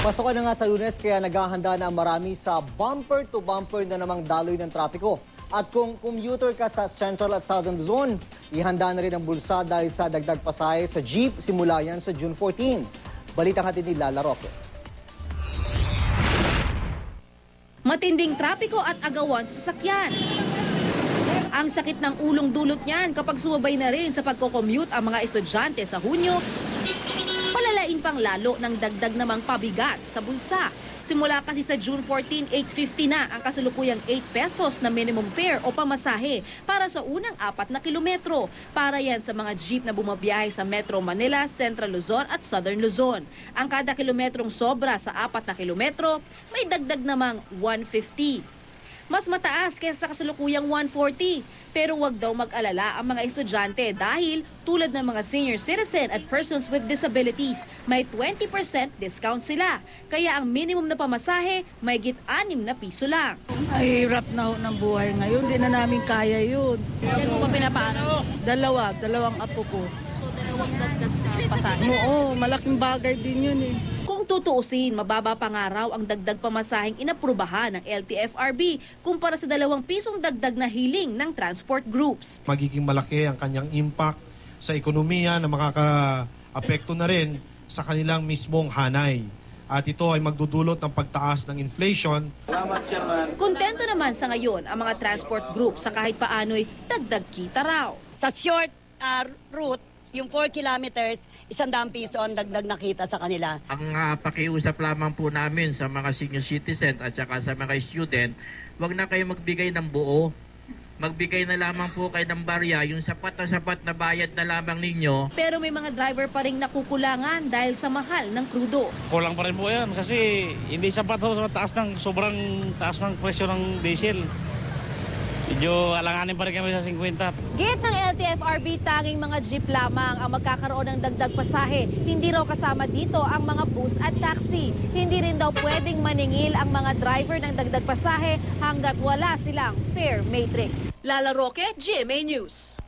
Pasokan na nga sa Lunes kaya naghahanda na ang marami sa bumper-to-bumper na namang daloy ng trapiko. At kung commuter ka sa Central at Southern Zone, ihanda na rin ang bulsa dahil sa dagdag pasahe sa jeep simula yan sa June 14. Balitang hatid ni Lala Roque. Matinding trapiko at agawan sa sasakyan. Ang sakit ng ulong dulot niyan kapag sumabay na rin sa pagko-commute ang mga estudyante sa Hunyo, palalain pang lalo ng dagdag namang pabigat sa bulsa. Simula kasi sa June 14, 8.50 na ang kasalukuyang 8 pesos na minimum fare o pamasahe para sa unang 4 na kilometro. Para yan sa mga jeep na bumabiyahe sa Metro Manila, Central Luzon at Southern Luzon. Ang kada kilometrong sobra sa 4 na kilometro, may dagdag namang 150. Mas mataas kaysa sa kasalukuyang 140. Pero wag daw mag-alala ang mga estudyante dahil tulad ng mga senior citizen at persons with disabilities, may 20% discount sila. Kaya ang minimum na pamasahe, may git 6 na piso lang. Ay, hirap na ho ng buhay ngayon. Hindi na namin kaya yun. Yan mo ba pinapaano? Dalawang apo ko. So dalawang dagdag sa pasahe? Oo, malaking bagay din yun eh. Kung tutuusin, mababa pa nga raw ang dagdag pamasaheng inaprubahan ng LTFRB kumpara sa 2 pisong dagdag na hiling ng transport groups. Magiging malaki ang kanyang impact sa ekonomiya na makaka-apekto na rin sa kanilang mismong hanay. At ito ay magdudulot ng pagtaas ng inflation. Kontento naman sa ngayon ang mga transport group sa kahit paano'y dagdag kita raw. Sa short route, yung 4 kilometers, 100 piso ang dagdag nakita sa kanila. Ang pakiusap lamang po namin sa mga senior citizen at saka sa mga student, wag na kayo magbigay ng buo. Magbigay na lamang po kayo ng barya, yung sapat na bayad na lamang ninyo. Pero may mga driver pa rin nakukulangan dahil sa mahal ng krudo. Kulang pa rin po yan kasi hindi sapat ho sa sobrang taas ng presyo ng diesel. Medyo alanganin pa rin kami sa 50. Gate ng LTFRB, tanging mga jeep lamang ang magkakaroon ng dagdag pasahe. Hindi raw kasama dito ang mga bus at taxi. Hindi rin daw pwedeng maningil ang mga driver ng dagdag pasahe hanggat wala silang fare matrix. Lala Roque, GMA News.